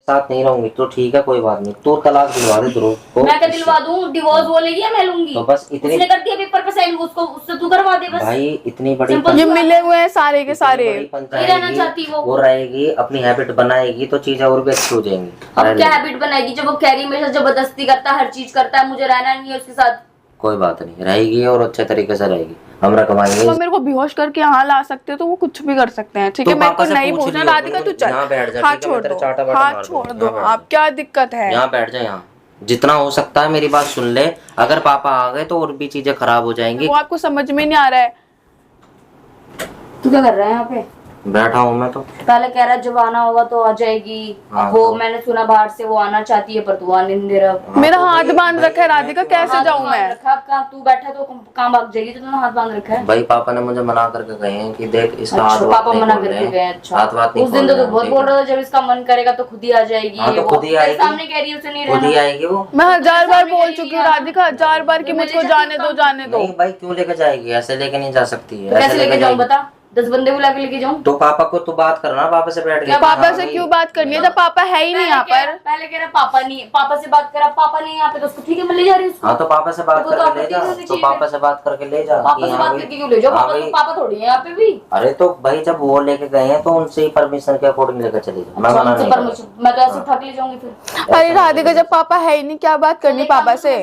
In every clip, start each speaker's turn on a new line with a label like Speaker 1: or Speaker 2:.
Speaker 1: साथ नहीं रहूंगी तो ठीक है, कोई बात नहीं, तो तलाक दिलवा दे ध्रुव को।
Speaker 2: मैं क्या दिलवा दूं? डिवोर्स बोलेगी या मैं लूंगी?
Speaker 1: तो बस इतनी,
Speaker 2: उसने कर दिया पेपर पे साइन, उसको उससे तू करवा दे बस।
Speaker 1: भाई इतनी बड़ी
Speaker 2: सिंपल
Speaker 3: ये मिले हुए हैं सारे के सारे।
Speaker 2: नहीं रहना चाहती वो
Speaker 1: रहेगी, अपनी हैबिट बनाएगी तो चीजें और भी अच्छी हो जाएंगी।
Speaker 2: अब क्या हैबिट बनाएगी जब वो कह रही है मेरे साथ जबरदस्ती करता है, हर चीज करता है, मुझे रहना नहीं है उसके साथ।
Speaker 1: कोई बात नहीं, रहेगी और अच्छे तरीके से रहेगी, हम रखवाएंगे।
Speaker 3: तो मेरे को बेहोश करके यहाँ ला सकते हो तो वो कुछ भी कर सकते हैं, ठीक है? मेरे को नहीं पूछना। राधिका तू चल, हाथ छोड़ दो, हाथ छोड़ दो। आप क्या दिक्कत है?
Speaker 1: यहाँ बैठ जा, यहाँ जितना हो सकता है मेरी बात सुन ले। अगर पापा आ गए तो और भी चीजें खराब हो जाएंगी।
Speaker 3: वो आपको समझ में नहीं आ रहा है।
Speaker 2: तू क्या कर रहा है यहाँ पे?
Speaker 1: बैठा हूँ मैं तो।
Speaker 2: पहले कह रहा है जब आना होगा तो आ जाएगी।
Speaker 1: हाँ,
Speaker 2: वो
Speaker 1: तो
Speaker 2: मैंने सुना बाहर से वो आना चाहती है पर तू आने नहीं दे रहा।
Speaker 3: मेरा हाथ बांध रखा है राधिका, कैसे जाऊं मैं?
Speaker 2: तू बैठा तो काम भाग जाएगी, तो तूने हाथ बांध रखा है।
Speaker 1: भाई पापा ने मुझे मना करके गए हैं कि देख इसका
Speaker 2: अच्छा,
Speaker 1: हाथ
Speaker 2: पापा
Speaker 1: नहीं
Speaker 2: मना
Speaker 1: खोल रहे
Speaker 2: करके
Speaker 1: हैं।
Speaker 2: गए? अच्छा,
Speaker 1: हाथ वाथ नहीं
Speaker 2: उस दिन
Speaker 1: खोल
Speaker 2: तो
Speaker 1: रहे
Speaker 2: तू बहुत
Speaker 1: हैं,
Speaker 2: बोल रहा था जब इसका मन करेगा तो खुद ही आ जाएगी।
Speaker 1: हाँ, तो
Speaker 2: वो
Speaker 1: खुद ही आएगी।
Speaker 2: सामने कह रही है उसे नहीं
Speaker 1: खुद ही
Speaker 2: रहना।
Speaker 1: आएगी वो।
Speaker 3: मैं 1000 बार बोल चुकी हूँ राधिका, 1000 बार कि मुझको जाने दो, जाने दो।
Speaker 1: नहीं भाई क्यों लेके जाएगी? ऐसे लेके नहीं जा सकती है।
Speaker 2: तो कैसे लेके जाऊँ बता? 10 बंदे बुला के लेके जाऊँ?
Speaker 1: तो पापा को तो बात करना, पापा से बैठ के।
Speaker 3: पापा से क्यों बात करनी है जब पापा है ही नहीं यहाँ पर?
Speaker 2: पहले कह रहा पापा नहीं, पापा से बात करा, पापा नहीं यहाँ पे, तो उसको ठीक है मैं ले जा रही हूँ उसको।
Speaker 1: हाँ तो पापा से बात
Speaker 2: तो वो तो
Speaker 1: करके ले
Speaker 2: आपत्ति
Speaker 1: जा,
Speaker 2: होनी
Speaker 1: तो
Speaker 2: चाहिए।
Speaker 1: पापा से बात करके ले जा।
Speaker 2: पापा से बात करके क्यों ले जाओ? पापा थोड़ी है यहाँ पे भी।
Speaker 1: अरे तो भाई जब वो लेके गए हैं तो उनसे ही परमिशन के अकॉर्डिंग लेकर चले जाओ। मैं मना नहीं कर रहा।
Speaker 2: मैं तो ऐसे उठा के ले जाऊंगी फिर।
Speaker 3: अरे राधिका जब पापा है ही नहीं, क्या बात करनी पापा से?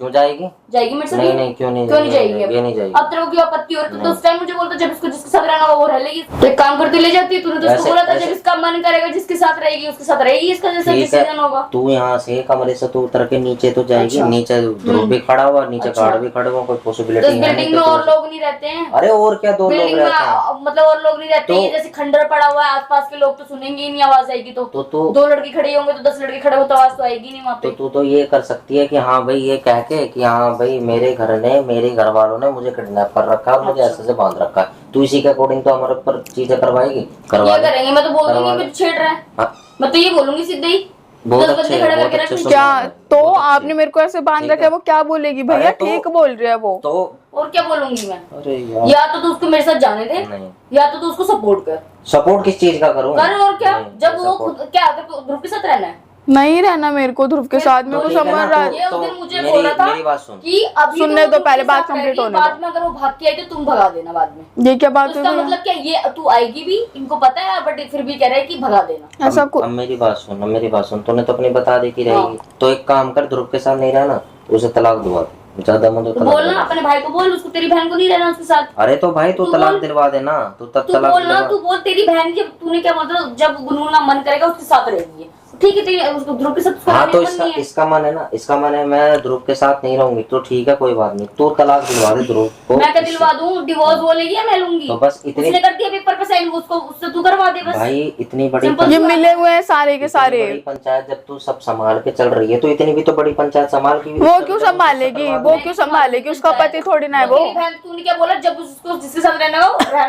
Speaker 1: क्यों जाएगी?
Speaker 2: जाएगी मेरे से?
Speaker 1: नहीं नहीं क्यों नहीं
Speaker 2: जाएगी?
Speaker 1: ये नहीं जाएगी।
Speaker 2: अब तेरे को क्या आपत्ति हो रही है? तो उस टाइम मुझे बोलता जब इसको जिसके साथ रहना होगा वो रह लेगी। तो एक काम करती ले जाती है। तूने तो उसको बोला था जब इसका मन करेगा जिसके साथ रहेगी उसके साथ रहेगी, इसका जैसा डिसीजन होगा।
Speaker 1: तू यहाँ से कमरे से तो उतर के नीचे तो जाएगी। नीचे ध्रुव भी खड़ा हुआ, नीचे गार्ड भी खड़ा हुआ, कोई पॉसिबिलिटी नहीं है।
Speaker 2: बिल्डिंग में और लोग नहीं रहते हैं?
Speaker 1: अरे और क्या, 2 लोग रहते हैं।
Speaker 2: मतलब और लोग नहीं रहते हैं, जैसे खंडर पड़ा हुआ है आसपास के लोग तो सुनेंगे ही नहीं, आवाज आएगी तो 2 लड़के खड़े होंगे तो 10 लड़के खड़े हो तो आवाज तो आएगी नहीं वहाँ पे।
Speaker 1: तो तू तो ये कर सकती है कि हाँ भाई ये कह के कि हाँ भाई मेरे घर ने, मेरे घर वालों ने मुझे किडनैप कर रखा है और मुझे ऐसे से बांध रखा है। तू इसी के अकॉर्डिंग तो हमारे ऊपर चीजें करवाएगी। करवा
Speaker 2: ये करेंगे, मैं तो बोल दूंगी मैं छेड़ रहा है। मैं तो ये बोलूंगी सीधे ही।
Speaker 1: बहुत
Speaker 2: 10 बंदे खड़े करके रख।
Speaker 3: क्या तो आपने मेरे को ऐसे बांध रखा है, वो क्या बोलेगी? भैया ठीक बोल रही है वो।
Speaker 1: तो
Speaker 2: और क्या बोलूंगी मैं?
Speaker 1: अरे यार,
Speaker 2: या तो तू उसको मेरे साथ जाने दे, या तो तू उसको सपोर्ट कर।
Speaker 1: सपोर्ट किस चीज का करूं?
Speaker 2: कर और क्या? जब वो खुद क्या ध्रुव के साथ रहना है?
Speaker 3: नहीं रहना मेरे को ध्रुव के साथ में, वो समझ रहा है।
Speaker 2: ये उस दिन मुझे बोल रहा था
Speaker 1: मेरी बात सुन
Speaker 2: कि अभी
Speaker 3: सुनने
Speaker 2: तो
Speaker 3: दो, पहले बात कंप्लीट होने दो।
Speaker 2: बाद में अगर वो भाग के आई तो तुम भगा देना बाद में।
Speaker 3: ये क्या बात
Speaker 2: उसका
Speaker 3: है?
Speaker 2: मतलब क्या ये तू आएगी भी, इनको पता है बट फिर भी कह रहे हैं कि भगा देना।
Speaker 3: ऐसा
Speaker 1: अब मेरी बात सुन, अब मेरी बात सुन, तूने तो अपनी बता दी कि रहेगी। तो एक काम कर, ध्रुव के साथ नहीं रहना, उसे तलाक दिलवा दे। ज्यादा मुझे
Speaker 2: तो बोलना अपने भाई को, बोल उसको तेरी बहन को नहीं रहना उसके साथ।
Speaker 1: अरे तो भाई तू तलाक दिलवा देना, तू तलाक
Speaker 2: बोलना, तू बोल तेरी बहन, जब तूने क्या बोलता जब गुनगुना मन करेगा उसके साथ रहेगी, ठीक है? तेरी उसको ध्रुव के साथ।
Speaker 1: हाँ तो इसका मन है ना, इसका मन है मैं ध्रुव के साथ नहीं रहूंगी तो ठीक है, कोई बात नहीं, तू तलाक दिलवा दे ध्रुव को।
Speaker 2: मैं क्या दिलवा दूं? डिवोर्स बोलेगी या मैं लूंगी?
Speaker 1: तो बस इतनी,
Speaker 2: उसने कर दिया पेपर पे साइन, उसको उससे तू करवा दे बस।
Speaker 1: भाई इतनी बड़ी
Speaker 3: ये मिले हुए हैं सारे के सारे।
Speaker 1: बड़ी पंचायत जब तू सब संभाल के चल रही है तो इतनी भी तो बड़ी पंचायत संभाल की।
Speaker 3: वो क्यों संभालेगी? वो क्यों संभालेगी? उसका पति थोड़ी ना है वो।
Speaker 2: तेरी बहन, तूने क्या बोला जब उसको जिसके साथ रहना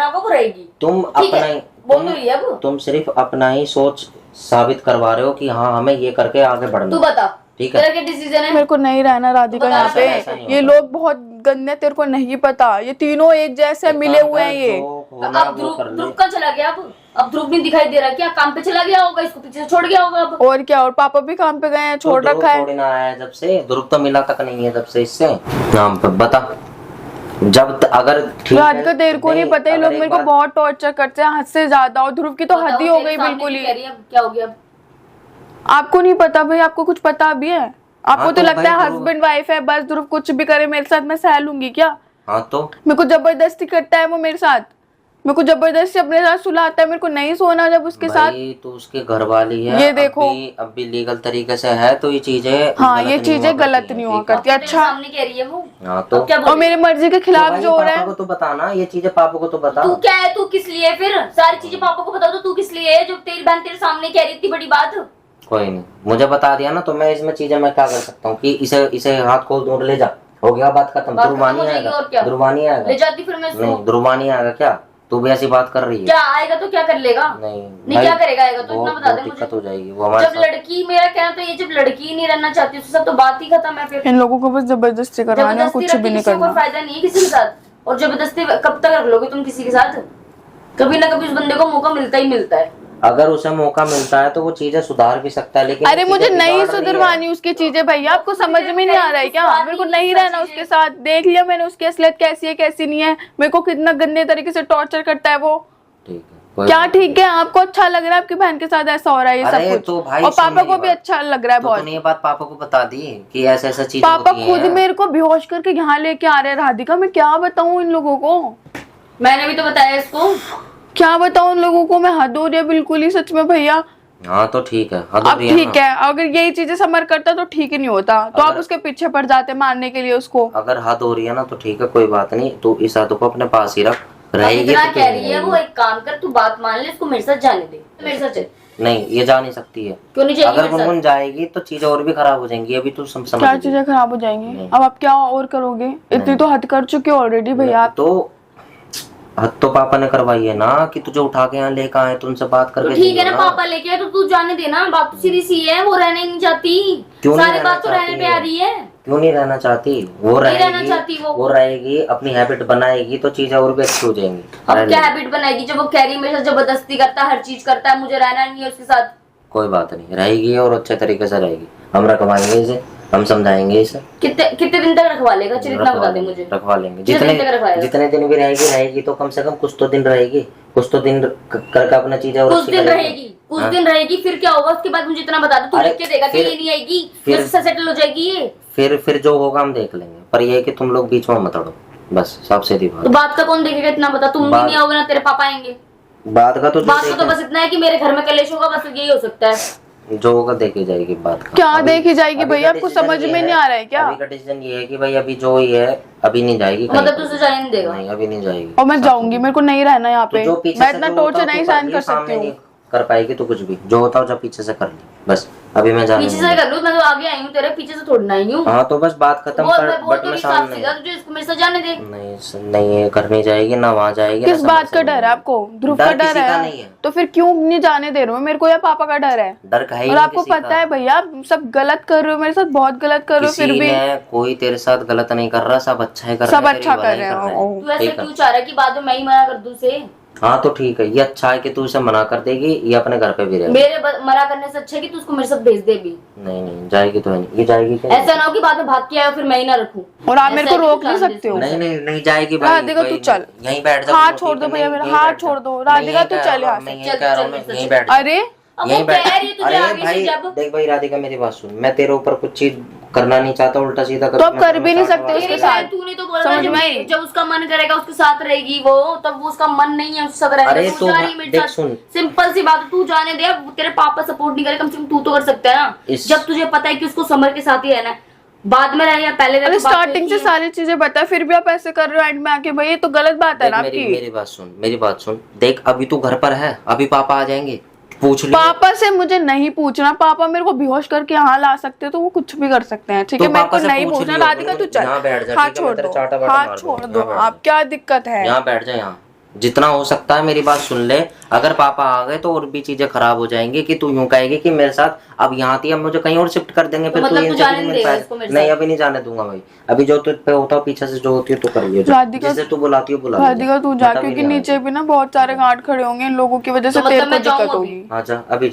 Speaker 2: होगा वो रहेगी।
Speaker 1: तुम
Speaker 2: ठीक
Speaker 1: अपना
Speaker 2: है,
Speaker 1: ही
Speaker 2: बोल तो रही है अब।
Speaker 1: तुम सिर्फ अपना ही सोच साबित करवा रहे हो कि हाँ हमें ये करके आगे बढ़ना।
Speaker 2: तू बता
Speaker 1: ठीक है,
Speaker 2: तेरा क्या डिसीजन है?
Speaker 3: मेरे को नहीं रहना राधिका यहाँ
Speaker 1: ऐसा नहीं
Speaker 3: पे। ये लोग बहुत गंदे, तेरे को नहीं पता। ये तीनों एक जैसे मिले हुए हैं ये।
Speaker 2: अब ध्रुव का चला गया, अब ध्रुव नहीं दिखाई दे रहा, क्या काम पे चला गया होगा, इसको पीछे से छोड़ गया होगा अब।
Speaker 3: और क्या, और पापा भी काम पे गए हैं, छोड़ रखा है।
Speaker 1: थोड़ी ना आया है जब से, ध्रुव तो मिला तक नहीं है जब से इससे। नाम पर बता जब अगर ठीक है,
Speaker 3: राधिका तेरे को नहीं पता, ये लोग मेरे को बहुत टॉर्चर करते हैं हद से ज्यादा। और ध्रुव की तो हद ही हो गई बिल्कुल ही।
Speaker 2: क्या हो गया?
Speaker 3: आपको नहीं पता भाई? आपको कुछ पता भी है? आपको
Speaker 1: हाँ,
Speaker 3: तो लगता है
Speaker 1: भाई
Speaker 3: हस्बैंड वाइफ है बस, ध्रुव कुछ भी करे मेरे साथ मैं सह लूंगी क्या?
Speaker 1: हाँ तो
Speaker 3: मेरे को जबरदस्ती करता है वो मेरे साथ, मेरे को जबरदस्ती अपने साथ सुलाता है। मेरे को नहीं सोना जब उसके साथ।
Speaker 1: तो उसके घर वाली है,
Speaker 3: ये देखो
Speaker 1: अब भी लीगल तरीके से है तो ये चीजें
Speaker 3: हाँ, ये चीजें गलत नहीं हुआ करती। अच्छा
Speaker 2: सामने कह रही है वो।
Speaker 1: हाँ तो
Speaker 2: क्या
Speaker 3: और मेरी मर्जी के खिलाफ जो हो रहा है।
Speaker 1: को तो बताना, ये चीजें पापा को तो बता।
Speaker 2: तू क्या है? तू किस लिए? फिर सारी चीजें पापा को बता दो। तू किस लिए है जो तेरी बहन तेरे सामने कह रही थी बड़ी बात?
Speaker 1: कोई नहीं, मुझे बता दिया ना तो मैं इसमें चीजें मैं क्या कर सकता हूँ कि इसे हाथ खोल दूर ले जा, हो गया बात खत्म। ध्रुवानी आएगा, ध्रुवानी आएगा,
Speaker 2: ले जाती फिर मैं।
Speaker 1: नहीं ध्रुवानी आएगा क्या? तू भी ऐसी बात कर रही है?
Speaker 2: क्या आएगा तो क्या कर लेगा?
Speaker 1: नहीं
Speaker 2: क्या करेगा? आएगा तो इतना बता दे मुझे।
Speaker 1: दिक्कत हो जाएगी वो हमारे
Speaker 2: जब लड़की, मेरा कहना तो ये, जब लड़की ही नहीं रहना चाहती उसके साथ तो बात ही खत्म है। फिर
Speaker 3: इन लोगों को बस जबरदस्ती करवाना, कुछ भी नहीं करना।
Speaker 2: कोई फायदा नहीं है किसी के साथ। और जबरदस्ती कब तक रख लोगे तुम किसी के साथ? कभी ना कभी उस बंदे को मौका मिलता ही मिलता है।
Speaker 1: अगर उसे मौका मिलता है तो वो चीजें सुधार भी सकता है, लेकिन
Speaker 3: अरे मुझे नहीं
Speaker 1: बिगाड़ रही है।
Speaker 3: सुधरवानी उसकी चीजें भैया, आपको समझ में नहीं आ रहा है क्या? मेरे को नहीं रहना उसके साथ। देख लिया मैंने उसकी असलियत कैसी है कैसी नहीं है, मेरे को कितना गंदे तरीके से टॉर्चर करता है वो।
Speaker 1: ठीक है, कोई
Speaker 3: क्या
Speaker 1: बात
Speaker 3: ठीक है? आपको अच्छा लग रहा है आपकी बहन के साथ ऐसा हो रहा है ये
Speaker 1: अरे
Speaker 3: सब कुछ?
Speaker 1: तो भाई
Speaker 3: और
Speaker 1: सुन
Speaker 3: पापा
Speaker 1: मेरी
Speaker 3: को भी
Speaker 1: बात।
Speaker 3: अच्छा लग रहा है
Speaker 1: तो
Speaker 3: बहुत।
Speaker 1: तूने ये बात पापा को बता दी कि ऐसा ऐसा चीज
Speaker 3: पापा
Speaker 1: होती
Speaker 3: खुद
Speaker 1: है।
Speaker 3: मेरे को बेहोश करके यहाँ लेके आ रहे हैं राधिका, मैं क्या बताऊं इन लोगों को?
Speaker 2: मैंने भी तो बताया इसको।
Speaker 3: क्या बताऊं इन लोगों को? मैं हद हो रही है बिल्कुल ही सच में भैया।
Speaker 1: हाँ तो ठीक है, हद हो
Speaker 3: अब
Speaker 1: रही है
Speaker 3: ठीक
Speaker 1: ना।
Speaker 3: है, अगर यही चीजें समर करता तो ठीक ही नहीं होता, तो आप उसके पीछे पड़ जाते मारने के लिए उसको।
Speaker 1: अगर हद हो रही है ना तो ठीक है, कोई बात नहीं, तू इस हद को अपने पास ही रख,
Speaker 2: अब
Speaker 1: रहेगी
Speaker 2: इतना
Speaker 1: तो
Speaker 2: कह रही है वो, एक काम कर तू बात मान ले, इसको मेरे साथ जाने दे, मेरे साथ चल।
Speaker 1: नहीं, ये जा नहीं सकती है।
Speaker 2: क्यों नहीं जाएगी
Speaker 1: अगर
Speaker 2: मेरे साथ?
Speaker 1: गुनगुन जाएगी तो चीजें और भी खराब हो जाएंगी, अभी तू समझ
Speaker 3: क्या
Speaker 1: ले।
Speaker 3: चीजें खराब हो जाएंगी? अब आप क्या और करोगे? इतनी तो हद कर चुके हो ऑलरेडी भैया आप।
Speaker 1: तो हद तो पापा ने करवाई है ना, कि तुझे उठा के यहाँ लेकर आए, तो उनसे बात
Speaker 2: तो
Speaker 1: करके
Speaker 2: ठीक है
Speaker 1: दियो
Speaker 2: ना, पापा लेके आए तो तू जाने देना। बात तो सीधी सी है, वो रहने नहीं चाहती।
Speaker 1: क्यों नहीं
Speaker 2: सारी
Speaker 1: रहना
Speaker 2: बात तो रहने
Speaker 1: चाहती
Speaker 2: पे
Speaker 1: है?
Speaker 2: आ रही है।
Speaker 1: क्यों नहीं रहना चाहती? वो
Speaker 2: नहीं रहना
Speaker 1: रहेगी,
Speaker 2: चाहती वो
Speaker 1: रहेगी, अपनी हैबिट बनाएगी तो चीजें और भी अच्छी हो जाएंगी।
Speaker 2: अब क्या हैबिट बनाएगी जब वो कह रही है मेरे साथ जबरदस्ती करता है, हर चीज करता है, मुझे रहना नहीं है उसके साथ।
Speaker 1: कोई बात नहीं, रहेगी और अच्छे तरीके से रहेगी। हम रखवाएंगे इसे, हम समझाएंगे इसे।
Speaker 2: कितने कितने दिन तक रखवा लेगा? चल इतना बता दे मुझे।
Speaker 1: रखवा लेंगे,
Speaker 2: कितने दिन तक रखवाएगा?
Speaker 1: जितने दिन भी रहेगी तो कम से कम कुछ तो दिन रहेगी, कुछ तो दिन करके अपना चीजें और
Speaker 2: कुछ
Speaker 1: अच्छी
Speaker 2: दिन
Speaker 1: करेगी।
Speaker 2: रहेगी, कुछ दिन रहेगी, फिर क्या होगा उसके बाद मुझे इतना बता दो। तू
Speaker 1: अरे
Speaker 2: लिख के देगा कि
Speaker 1: फिर-
Speaker 2: ये नहीं आएगी,
Speaker 1: फिर-
Speaker 2: फिर से सेटल हो जाएगी ये।
Speaker 1: फिर जो होगा हम देख लेंगे, पर ये है कि तुम लोग बीच में मत अड़ो, बस साफ सीधी
Speaker 2: तो
Speaker 1: बात।
Speaker 2: बात का कौन देखेगा? इतना बता, तुम भी नहीं आओगे ना तेरे पापा आएंगे।
Speaker 1: बात का तो
Speaker 2: बात का तो बस इतना है कि मेरे घर में कलेश होगा, बस यही हो सकता है।
Speaker 1: जो होगा देखी जाएगी बात का।
Speaker 3: क्या देखी जाएगी
Speaker 1: अभी
Speaker 3: भैया?
Speaker 1: का
Speaker 3: आपको
Speaker 1: decision
Speaker 3: समझ
Speaker 1: ये
Speaker 3: में नहीं आ रहा है क्या?
Speaker 1: अभी का डिसीजन ये है कि भाई अभी जो ही है अभी नहीं जाएगी कहीं
Speaker 2: मतलब
Speaker 1: पर।
Speaker 2: तू उसे जाने नहीं देगा?
Speaker 1: नहीं, अभी नहीं जाएगी।
Speaker 3: और मैं जाऊंगी, मेरे को नहीं रहना यहाँ
Speaker 1: तो
Speaker 3: पे।
Speaker 1: जो पीछे
Speaker 3: मैं
Speaker 1: से
Speaker 3: इतना
Speaker 1: जो होता
Speaker 3: टॉर्चर
Speaker 1: हो
Speaker 3: नहीं
Speaker 1: तो
Speaker 3: सहन
Speaker 1: कर
Speaker 3: कर
Speaker 1: ली, सामने
Speaker 3: सकती
Speaker 1: नहीं
Speaker 3: हूँ।
Speaker 1: कर पाएगी तो कुछ भी जो होता हो जब पीछे से कर ली, बस अभी मैं जाने
Speaker 2: पीछे
Speaker 1: नहीं
Speaker 2: से कर लूं, मैं तो आगे आई हूँ तेरे पीछे से थोड़ी ना आई हूँ।
Speaker 1: हाँ तो बस बात खत्म
Speaker 2: वो
Speaker 1: कर,
Speaker 2: मैं बोल
Speaker 1: बट
Speaker 2: तो
Speaker 1: मैं
Speaker 2: नहीं साफ
Speaker 1: सामने
Speaker 2: सीधा, तुझे इसको मेरे साथ जाने दे।
Speaker 1: नहीं ये करनी जाएगी ना, वहाँ जाएगी ना।
Speaker 3: किस बात का डर है आपको? ध्रुव का डर
Speaker 1: किसी का
Speaker 3: है?
Speaker 1: नहीं है।
Speaker 3: तो फिर क्यों नहीं जाने दे रहे हो मेरे को? या पापा का डर है?
Speaker 1: डर का है ही
Speaker 3: और
Speaker 1: नहीं
Speaker 3: आपको
Speaker 1: किसी
Speaker 3: पता
Speaker 1: का।
Speaker 3: है भैया आप सब गलत कर रहे हो मेरे साथ, बहुत गलत कर रहे हो, फिर
Speaker 1: किसी
Speaker 3: भी
Speaker 1: ने कोई तेरे साथ गलत नहीं कर रहा, सब अच्छा ही कर
Speaker 3: सब
Speaker 1: रहे हैं,
Speaker 3: अच्छा
Speaker 1: तेरी
Speaker 3: कर
Speaker 1: भलाई
Speaker 3: रहे हैं।
Speaker 1: हैं।
Speaker 2: तू ऐसे
Speaker 1: ठीक है।
Speaker 2: क्यों चाह रहा है कि बाद में मैं ही मना कर दूं उसे?
Speaker 1: हाँ तो ठीक है, ये अच्छा है कि तू उसे मना कर देगी, ये अपने घर पे भी रहेगी।
Speaker 2: मना करने से अच्छा है कि तू उसको मेरे साथ भेज दे भी।
Speaker 1: नहीं जाएगी तो है नहीं, ये जाएगी क्या?
Speaker 2: ऐसा ना हो कि बाद में भाग के आए फिर मैं ही ना रखूं।
Speaker 3: और आप मेरे
Speaker 2: ऐसा
Speaker 3: को
Speaker 2: है कि
Speaker 3: रोक
Speaker 2: तू
Speaker 3: नहीं
Speaker 2: जान दे
Speaker 3: सकते हो।
Speaker 1: नहीं जाएगी भाई।
Speaker 3: राधिका, तू चल।
Speaker 1: यहीं बैठ जा।
Speaker 3: हाथ छोड़ दो भैया मेरा, हाथ छोड़ दो। राधिका तू चल यहाँ से।
Speaker 1: मैं यहीं कह रहा हूँ, मैं यहीं बैठ जा।
Speaker 3: अरे
Speaker 2: अब
Speaker 1: यहीं
Speaker 2: वो
Speaker 1: बैठ।
Speaker 2: कह रही है तुझे
Speaker 1: अरे
Speaker 2: आगे से
Speaker 1: भाई
Speaker 2: जब
Speaker 1: देख भाई राधिका मेरी बात सुन, मैं तेरे ऊपर कुछ चीज करना नहीं चाहता, उल्टा सीधा
Speaker 3: तो आप कर भी नहीं सकते उसके
Speaker 2: तेरी
Speaker 3: साथ।
Speaker 2: बहन तूने तो बोला था
Speaker 3: समझ
Speaker 2: जब
Speaker 3: में आई?
Speaker 2: जब उसका मन करेगा उसके साथ रहेगी वो, तब वो उसका मन नहीं है उसके साथ रहने
Speaker 1: अरे
Speaker 2: का,
Speaker 1: तो
Speaker 2: जा रही है मेरे
Speaker 1: देख
Speaker 2: साथ।
Speaker 1: सुन।
Speaker 2: सिंपल सी बात है, तू जाने दे। अब तेरे पापा सपोर्ट नहीं करे, कम से कम तू तो कर सकता है ना। जब तुझे पता है कि उसको समर के साथ ही रहना है, बाद में रहे या पहले रहे
Speaker 3: अरे
Speaker 2: तो बात
Speaker 3: स्टार्टिंग से
Speaker 2: एक ही है।
Speaker 3: सारी चीजें बता, फिर भी आप ऐसे कर रहे हो एंड में आके। भाई ये तो गलत बात है ना
Speaker 1: मेरी
Speaker 3: आपकी।
Speaker 1: मेरी बात सुन, देख अभी तू घर पर है, अभी पापा आ जाएंगे, पूछ ले।
Speaker 3: पापा से मुझे नहीं पूछना। पापा मेरे को बेहोश करके यहाँ ला सकते हैं तो वो कुछ भी कर सकते हैं, ठीक है?
Speaker 1: तो
Speaker 3: मेरे
Speaker 1: पापा
Speaker 3: को
Speaker 1: से
Speaker 3: नहीं
Speaker 1: पूछ
Speaker 3: पूछना।
Speaker 1: लियो,
Speaker 3: राधिका तू चल,
Speaker 1: यहाँ बैठ जा,
Speaker 3: हाथ
Speaker 1: ठीक है?
Speaker 3: छोड़
Speaker 1: मैं तेरे
Speaker 3: दो,
Speaker 1: चाटा वाटा
Speaker 3: हाथ
Speaker 1: मार
Speaker 3: छोड़
Speaker 1: दूंगा,
Speaker 3: दो।
Speaker 1: यहाँ बैठ
Speaker 3: आप क्या दिक्कत है?
Speaker 1: यहाँ बैठ जा, यहाँ जितना हो सकता है मेरी बात सुन ले। अगर पापा आ गए तो और भी चीजें खराब हो जाएंगी, कि तू यूं कहेगी कि मेरे साथ अब यहाँ थी, अब मुझे कहीं और शिफ्ट कर देंगे, फिर
Speaker 2: मतलब
Speaker 1: तू
Speaker 2: तू
Speaker 1: इनसे
Speaker 2: जाने
Speaker 1: भी
Speaker 2: नहीं
Speaker 1: मिल
Speaker 2: देगा
Speaker 1: पाएगा।
Speaker 2: इसको मेरे
Speaker 1: नहीं
Speaker 2: साथ?
Speaker 1: अभी नहीं जाने दूंगा भाई, अभी जो तुझ पे होता हो पीछे से जो होती है तो कर लियो जा।
Speaker 3: राधिका
Speaker 1: जिसे तू बुलाती हो बुला
Speaker 3: राधिका तू जा, क्योंकि नीचे भी ना बहुत सारे गार्ड खड़े होंगे, इन लोगों की वजह से
Speaker 2: तो
Speaker 3: तेरे
Speaker 2: मतलब
Speaker 3: को
Speaker 2: मैं जाऊं
Speaker 3: दिक्कत
Speaker 2: अभी?
Speaker 3: होगी।
Speaker 1: हाँ जा, अभी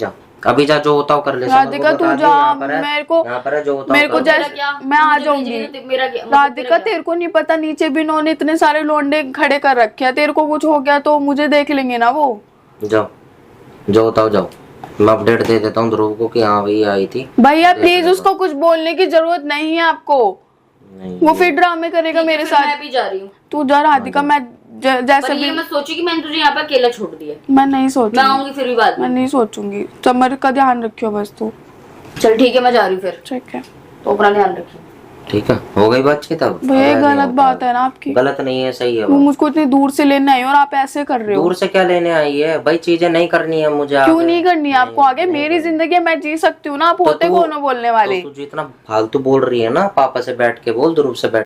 Speaker 1: जा, जो होता हो कर ले।
Speaker 3: राधिका तू जा, मेरे को
Speaker 1: यहाँ पर है, जो होता हो
Speaker 3: मेरे को
Speaker 1: कर ले।
Speaker 3: जैसे
Speaker 2: क्या?
Speaker 3: मैं आ
Speaker 2: मुझे
Speaker 3: जाऊंगी।
Speaker 2: भेजेगी तो मेरा क्या? मतलब
Speaker 3: राधिका
Speaker 2: तेरा क्या?
Speaker 3: तेरे को नहीं पता, नीचे भी इन्होंने इतने सारे लोंडे खड़े कर रखे हैं। तेरे को कुछ हो गया तो मुझे देख लेंगे ना वो।
Speaker 1: जाओ, जो होता हो जाओ। मैं अपडेट दे देता हूँ ध्रुव को कि हाँ भाई आई थी।
Speaker 3: भैया प्लीज उसको कुछ बोलने की जरूरत नहीं है आपको।
Speaker 1: नहीं
Speaker 3: वो फिर ड्रामे करेगा
Speaker 2: ठीक है,
Speaker 3: मेरे
Speaker 2: फिर
Speaker 3: साथ।
Speaker 2: मैं भी जा रही हूँ।
Speaker 3: तू जा राधिका, मैं जैसे
Speaker 2: पर
Speaker 3: भी
Speaker 2: ये मैं सोची कि मैंने तुझे यहाँ पे अकेला छोड़ दिया।
Speaker 3: मैं नहीं
Speaker 2: मैं
Speaker 3: सोचूंगी।
Speaker 2: आऊंगी फिर भी बाद
Speaker 3: मैं
Speaker 2: में।
Speaker 3: नहीं सोचूंगी। समर का ध्यान रखियो बस तू।
Speaker 2: चल ठीक है, मैं जा रही हूँ फिर।
Speaker 3: ठीक है
Speaker 2: तो अपना ध्यान रखियो।
Speaker 1: ठीक है, हो गई बातचीत अब?
Speaker 3: भैया ये
Speaker 1: अगर नहीं
Speaker 3: गलत
Speaker 1: होता
Speaker 3: बात है ना आपकी।
Speaker 1: गलत नहीं है, सही है
Speaker 3: वो
Speaker 1: बात।
Speaker 3: मुझको इतनी दूर से लेने आई हो और आप ऐसे कर रहे हो।
Speaker 1: दूर से क्या लेने आई है भाई? चीजें नहीं करनी है मुझे
Speaker 3: क्यों
Speaker 1: आगे।
Speaker 3: नहीं करनी है आपको आगे? मेरी जिंदगी है, मैं जी सकती हूँ ना। आप होते
Speaker 1: तू-
Speaker 3: कौन हो बोलने वाले?
Speaker 1: तो तू जितना फालतू बोल रही है ना, पापा से बैठ के बोल, ध्रुव से बैठ